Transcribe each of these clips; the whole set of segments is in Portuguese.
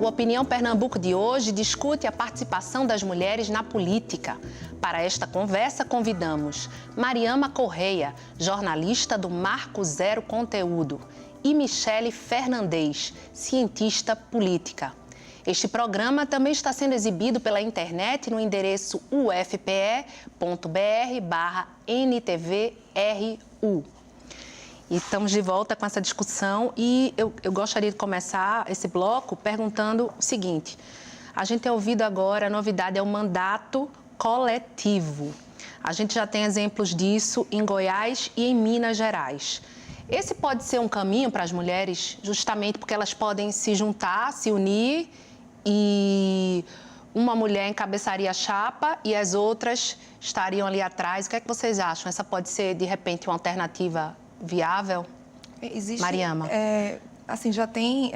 O Opinião Pernambuco de hoje discute a participação das mulheres na política. Para esta conversa, convidamos Mariama Correia, jornalista do Marco Zero Conteúdo, e Michele Fernandes, cientista política. Este programa também está sendo exibido pela internet no endereço ufpe.br/NTVRU. E estamos de volta com essa discussão e eu gostaria de começar esse bloco perguntando o seguinte. A gente tem ouvido agora, a novidade é o mandato coletivo. A gente já tem exemplos disso em Goiás e em Minas Gerais. Esse pode ser um caminho para as mulheres, justamente porque elas podem se juntar, se unir e uma mulher encabeçaria a chapa e as outras estariam ali atrás. O que é que vocês acham? Essa pode ser, de repente, uma alternativa viável? Existe, Mariama. Assim, já tem,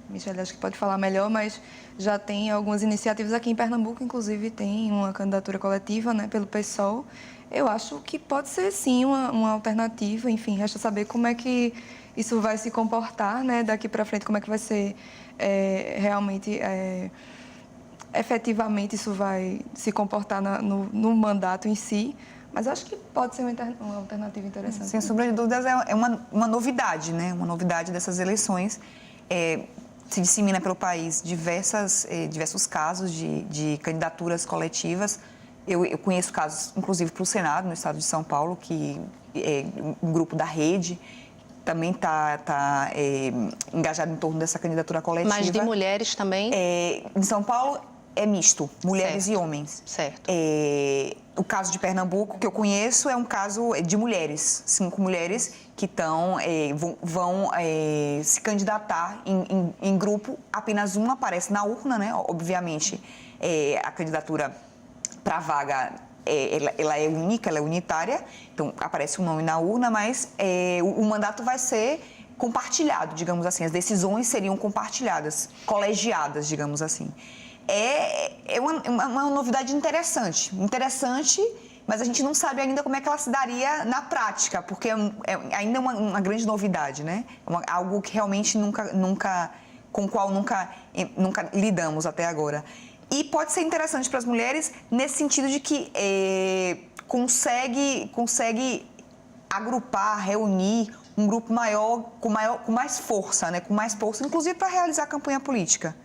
Michele, acho que pode falar melhor, mas já tem algumas iniciativas aqui em Pernambuco, inclusive tem uma candidatura coletiva, né, pelo PSOL. Eu acho que pode ser, sim, uma alternativa. Enfim, resta saber como é que isso vai se comportar, né, daqui para frente, como é que vai ser realmente, efetivamente, isso vai se comportar no mandato em si. Mas acho que pode ser uma alternativa interessante. Sem sombra de dúvidas, é uma novidade, né? Uma novidade dessas eleições. Se dissemina pelo país diversos casos de candidaturas coletivas. Eu conheço casos, inclusive, para o Senado, no estado de São Paulo, que um grupo da Rede também está engajado em torno dessa candidatura coletiva. Mas de mulheres também? Em São Paulo é misto, mulheres e homens. Certo. O caso de Pernambuco, que eu conheço, é um caso de mulheres, 5 mulheres que vão se candidatar em grupo. Apenas uma aparece na urna, né? Obviamente, a candidatura para a vaga, ela é única, ela é unitária, então aparece um nome na urna, mas o mandato vai ser compartilhado, digamos assim. As decisões seriam compartilhadas, colegiadas, digamos assim. É uma novidade interessante, mas a gente não sabe ainda como é que ela se daria na prática, porque ainda é uma grande novidade, né? Algo que realmente com o qual nunca lidamos até agora. E pode ser interessante para as mulheres nesse sentido de que consegue agrupar, reunir um grupo maior, com mais força, né? Com mais força, inclusive para realizar a campanha política.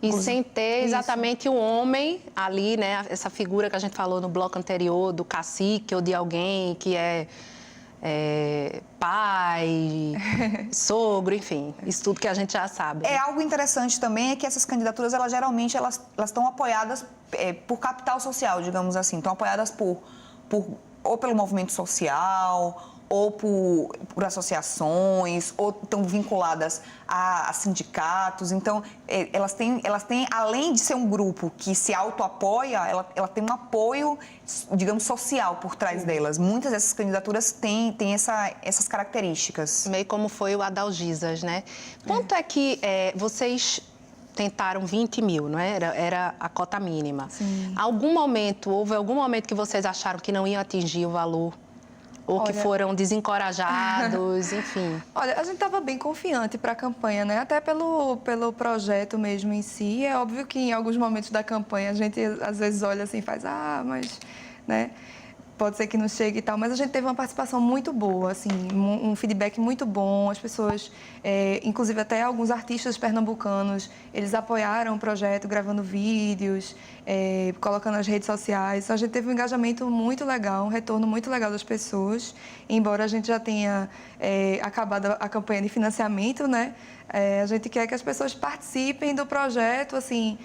E sem ter exatamente o homem ali, né? Essa figura que a gente falou no bloco anterior, do cacique ou de alguém que é pai, sogro, enfim, isso tudo que a gente já sabe. Algo interessante também é que essas candidaturas, geralmente, elas estão apoiadas por capital social, digamos assim. Estão apoiadas ou pelo movimento social, ou por associações, ou estão vinculadas a sindicatos. Então, elas têm, além de ser um grupo que se auto-apoia, ela tem um apoio, digamos, social por trás delas. Muitas dessas candidaturas têm essas características. Meio como foi o Adalgisas, né? Quanto é que vocês tentaram 20 mil, não é? Era a cota mínima. Sim. Houve algum momento que vocês acharam que não iam atingir o valor? Ou que foram desencorajados, enfim. Olha, a gente estava bem confiante para a campanha, né? Até pelo projeto mesmo em si. É óbvio que em alguns momentos da campanha a gente às vezes olha assim e faz, mas, né? Pode ser que não chegue e tal, mas a gente teve uma participação muito boa, assim, um feedback muito bom. As pessoas, inclusive até alguns artistas pernambucanos, eles apoiaram o projeto, gravando vídeos, colocando nas redes sociais. Então, a gente teve um engajamento muito legal, um retorno muito legal das pessoas. Embora a gente já tenha acabado a campanha de financiamento, né? A gente quer que as pessoas participem do projeto, assim,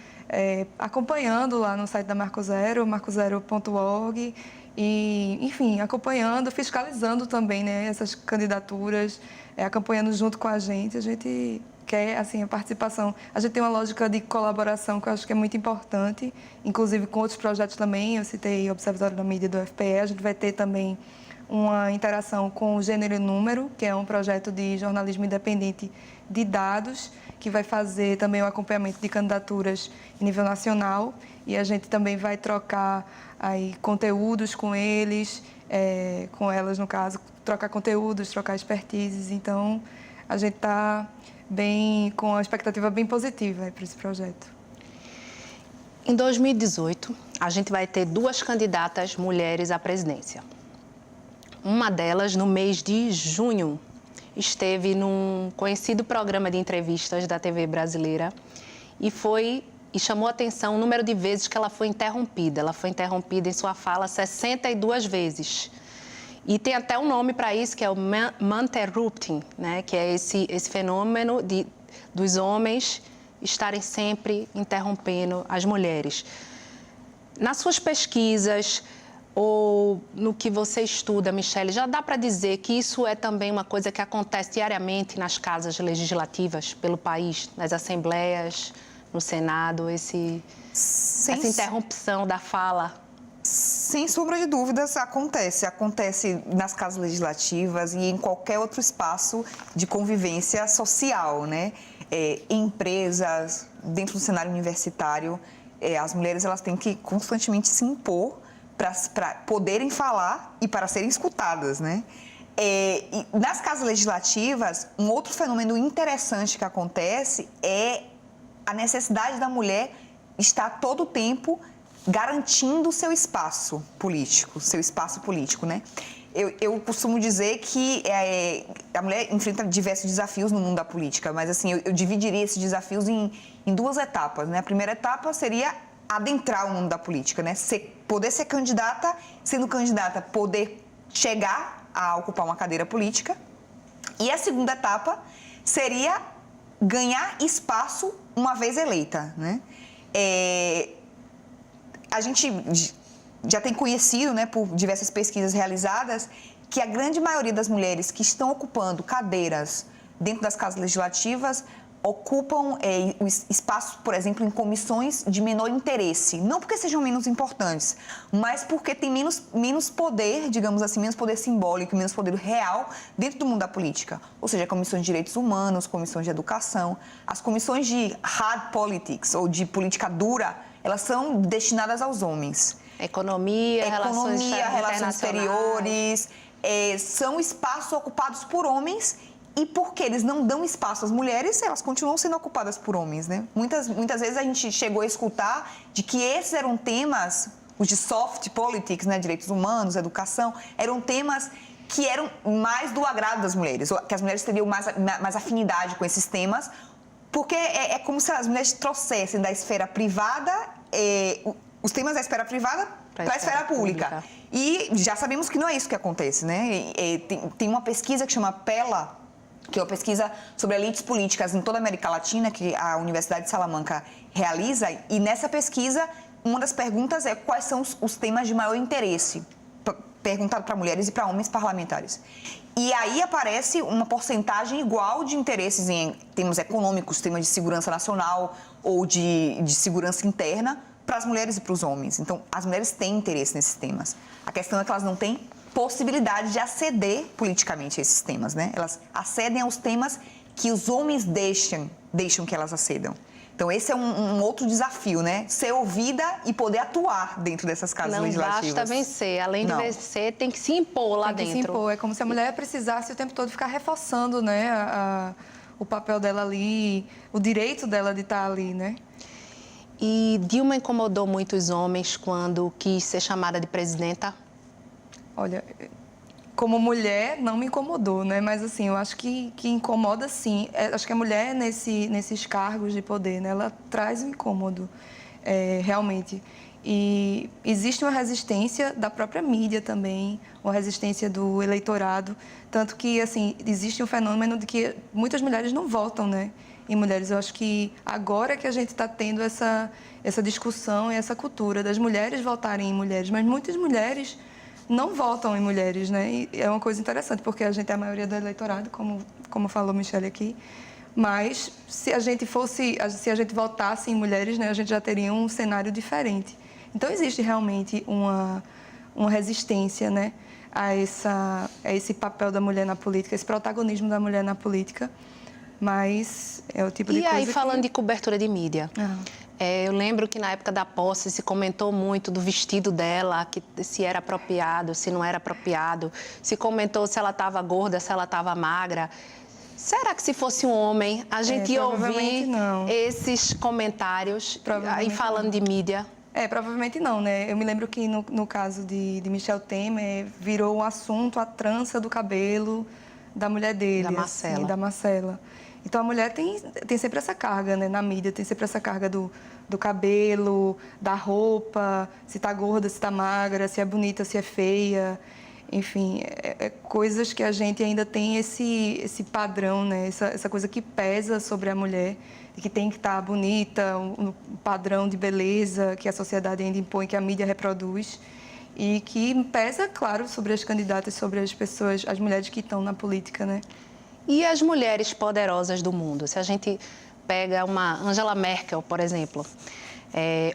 acompanhando lá no site da Marco Zero, marcozero.org. E, enfim, acompanhando, fiscalizando também, né, essas candidaturas, acompanhando junto com a gente quer, assim, a participação. A gente tem uma lógica de colaboração que eu acho que é muito importante, inclusive com outros projetos também. Eu citei o Observatório da Mídia do UFPE, a gente vai ter também uma interação com o Gênero e Número, que é um projeto de jornalismo independente de dados, que vai fazer também o acompanhamento de candidaturas em nível nacional. E a gente também vai trocar aí conteúdos com eles, com elas, no caso, trocar conteúdos, trocar expertises. Então, a gente está com a expectativa bem positiva para esse projeto. Em 2018, a gente vai ter 2 candidatas mulheres à presidência. Uma delas, no mês de junho, esteve num conhecido programa de entrevistas da TV brasileira e chamou a atenção o número de vezes que ela foi interrompida. Ela foi interrompida em sua fala 62 vezes. E tem até um nome para isso, que é o maninterrupting, né? Que é esse fenômeno dos homens estarem sempre interrompendo as mulheres. Nas suas pesquisas ou no que você estuda, Michele, já dá para dizer que isso é também uma coisa que acontece diariamente nas casas legislativas pelo país, nas assembleias, no Senado, essa interrupção da fala? Sem sombra de dúvidas, acontece nas casas legislativas e em qualquer outro espaço de convivência social, né? Em empresas, dentro do cenário universitário, as mulheres elas têm que constantemente se impor para poderem falar e para serem escutadas, né? E nas casas legislativas, um outro fenômeno interessante que acontece é a necessidade da mulher estar todo o tempo garantindo o seu espaço político, né? Eu costumo dizer que a mulher enfrenta diversos desafios no mundo da política, mas assim, eu dividiria esses desafios em 2 etapas, né? A primeira etapa seria adentrar o mundo da política, né? Poder ser candidata, sendo candidata, poder chegar a ocupar uma cadeira política. E a segunda etapa seria ganhar espaço uma vez eleita, né? A gente já tem conhecido, né, por diversas pesquisas realizadas, que a grande maioria das mulheres que estão ocupando cadeiras dentro das casas legislativas ocupam espaços, por exemplo, em comissões de menor interesse. Não porque sejam menos importantes, mas porque tem menos poder, digamos assim, menos poder simbólico, menos poder real dentro do mundo da política. Ou seja, comissões de direitos humanos, comissões de educação. As comissões de hard politics, ou de política dura, elas são destinadas aos homens. Economia, relações exteriores, são espaços ocupados por homens. E porque eles não dão espaço às mulheres, elas continuam sendo ocupadas por homens, né? Muitas vezes a gente chegou a escutar de que esses eram temas, os de soft politics, né? Direitos humanos, educação, eram temas que eram mais do agrado das mulheres, que as mulheres teriam mais afinidade com esses temas, porque é como se as mulheres trouxessem da esfera privada, os temas da esfera privada para a esfera pública. E já sabemos que não é isso que acontece, né? Tem uma pesquisa que chama PELA, que é uma pesquisa sobre elites políticas em toda a América Latina, que a Universidade de Salamanca realiza, e nessa pesquisa, uma das perguntas é quais são os temas de maior interesse, perguntado para mulheres e para homens parlamentares. E aí aparece uma porcentagem igual de interesses em temas econômicos, temas de segurança nacional ou de segurança interna, para as mulheres e para os homens. Então, as mulheres têm interesse nesses temas. A questão é que elas não têm possibilidade de aceder politicamente a esses temas, né? Elas acedem aos temas que os homens deixam que elas acedam. Então, esse é um outro desafio, né? Ser ouvida e poder atuar dentro dessas casas legislativas. Não basta vencer. Além de vencer, tem que se impor lá dentro. Tem que se impor. É como se a mulher precisasse o tempo todo ficar reforçando, né? O papel dela ali, o direito dela de estar ali, né? E Dilma incomodou muitos homens quando quis ser chamada de presidenta? Olha, como mulher, não me incomodou, né? Mas, assim, eu acho que incomoda, sim. Acho que a mulher, nesses cargos de poder, né? Ela traz um incômodo, realmente. E existe uma resistência da própria mídia também, uma resistência do eleitorado. Tanto que, assim, existe um fenômeno de que muitas mulheres não votam, né? Em mulheres. Eu acho que agora que a gente está tendo essa discussão e essa cultura das mulheres votarem em mulheres, mas muitas mulheres não votam em mulheres, né? E é uma coisa interessante, porque a gente é a maioria do eleitorado, como falou Michele aqui, mas se a gente votasse em mulheres, né, a gente já teria um cenário diferente. Então, existe realmente uma resistência, né, a esse papel da mulher na política, esse protagonismo da mulher na política, mas é o tipo de coisa E aí, falando de cobertura de mídia... eu lembro que na época da posse se comentou muito do vestido dela, que se era apropriado, se não era apropriado. Se comentou se ela estava gorda, se ela estava magra. Será que se fosse um homem, a gente ia provavelmente ouvir não. esses comentários aí falando de mídia? Provavelmente não, né? Eu me lembro que no caso de Michel Temer, virou um assunto a trança do cabelo da mulher dele. Da Marcela. Assim, da Marcela. Então, a mulher tem sempre essa carga, né? Na mídia, tem sempre essa carga do cabelo, da roupa, se tá gorda, se tá magra, se é bonita, se é feia. Enfim, coisas que a gente ainda tem esse padrão, né? Essa coisa que pesa sobre a mulher, que tem que estar bonita, um padrão de beleza que a sociedade ainda impõe, que a mídia reproduz, e que pesa, claro, sobre as candidatas, sobre as pessoas, as mulheres que estão na política, né? E as mulheres poderosas do mundo? Se a gente pega uma Angela Merkel, por exemplo,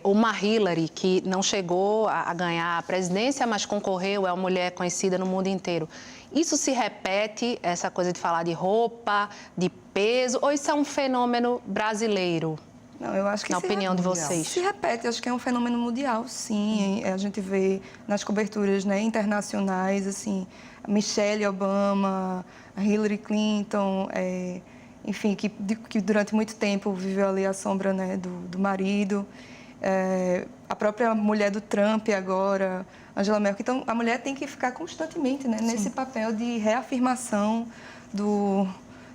ou uma Hillary, que não chegou a ganhar a presidência, mas concorreu, é uma mulher conhecida no mundo inteiro. Isso se repete, essa coisa de falar de roupa, de peso, ou isso é um fenômeno brasileiro? Não, eu acho que na opinião de vocês. Se repete, acho que é um fenômeno mundial, sim. A gente vê nas coberturas, né, internacionais, assim, Michelle Obama, Hillary Clinton, enfim, que durante muito tempo viveu ali à sombra, né, do marido. A própria mulher do Trump agora, Angela Merkel. Então, a mulher tem que ficar constantemente, né, nesse papel de reafirmação do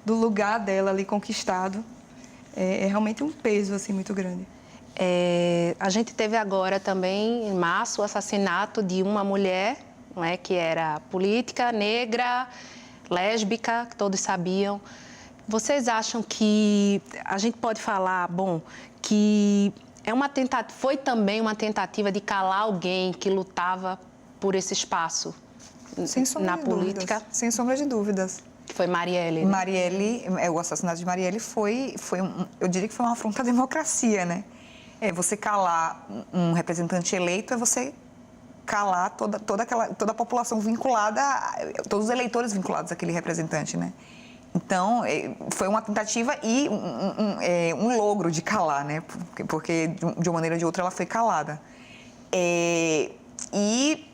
lugar dela ali conquistado. É realmente um peso assim, muito grande. A gente teve agora também, em março, o assassinato de uma mulher, não é, que era política, negra, lésbica, que todos sabiam. Vocês acham que a gente pode falar, que foi também uma tentativa de calar alguém que lutava por esse espaço na política? Sem sombra de dúvidas. Foi Marielle, né? Marielle, o assassinato de Marielle eu diria que foi uma afronta à democracia, né? Você calar um representante eleito, é você calar toda a população vinculada, todos os eleitores vinculados àquele representante, né? Então, foi uma tentativa e um logro de calar, né? Porque de uma maneira ou de outra ela foi calada. E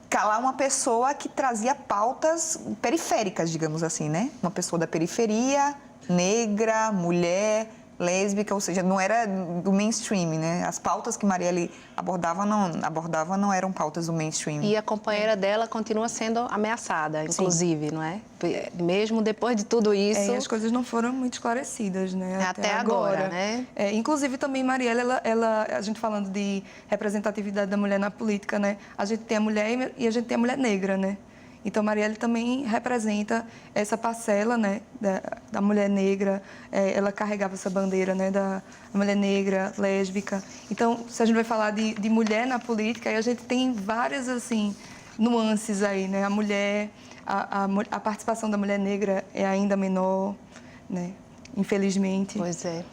calar uma pessoa que trazia pautas periféricas, digamos assim, né? Uma pessoa da periferia, negra, mulher, lésbica, ou seja, não era do mainstream, né? As pautas que Marielle abordava não eram pautas do mainstream. E a companheira dela continua sendo ameaçada, inclusive, não é? Mesmo depois de tudo isso... E as coisas não foram muito esclarecidas, né? Até agora, né? Inclusive, também, Marielle, a gente falando de representatividade da mulher na política, né? A gente tem a mulher e a gente tem a mulher negra, né? Então, Marielle também representa essa parcela, né, da mulher negra. Ela carregava essa bandeira, né, da mulher negra, lésbica. Então, se a gente vai falar de mulher na política, aí a gente tem várias, assim, nuances aí, né? A mulher, a participação da mulher negra é ainda menor, né? Infelizmente. Pois é.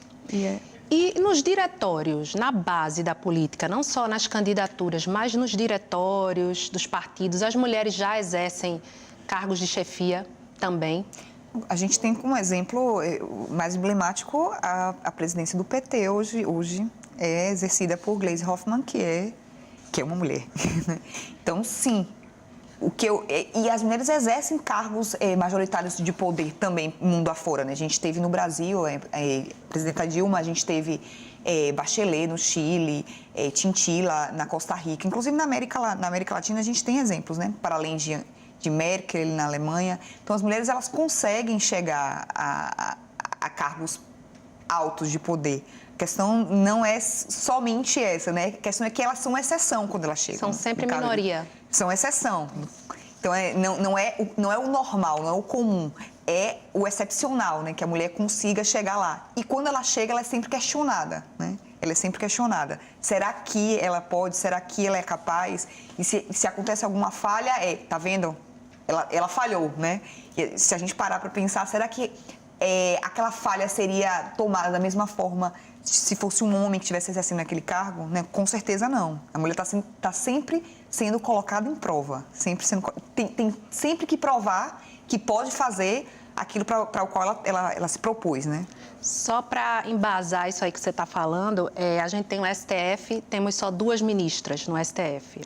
E nos diretórios, na base da política, não só nas candidaturas, mas nos diretórios dos partidos, as mulheres já exercem cargos de chefia também? A gente tem como exemplo mais emblemático a presidência do PT hoje é exercida por Gleisi Hoffmann, que é uma mulher. Então, sim. E as mulheres exercem cargos majoritários de poder também, mundo afora, né? A gente teve no Brasil, presidenta Dilma, a gente teve Bachelet no Chile, Chinchilla na Costa Rica. Inclusive, na América Latina, a gente tem exemplos, né? Para além de Merkel na Alemanha. Então, as mulheres, elas conseguem chegar a cargos altos de poder. A questão não é somente essa, né? A questão é que elas são exceção quando elas chegam. São sempre minoria. São exceção. Então, não é o normal, não é o comum. É o excepcional, né? Que a mulher consiga chegar lá. E quando ela chega, ela é sempre questionada, né? Ela é sempre questionada. Será que ela pode? Será que ela é capaz? E se acontece alguma falha, tá vendo? Ela falhou, né? E se a gente parar para pensar, será que aquela falha seria tomada da mesma forma se fosse um homem que estivesse exercendo aquele cargo? Né? Com certeza não. A mulher está sempre sendo colocada em prova. Tem sempre que provar que pode fazer aquilo para o qual ela se propôs, né? Só para embasar isso aí que você está falando, a gente tem o STF, temos só 2 ministras no STF.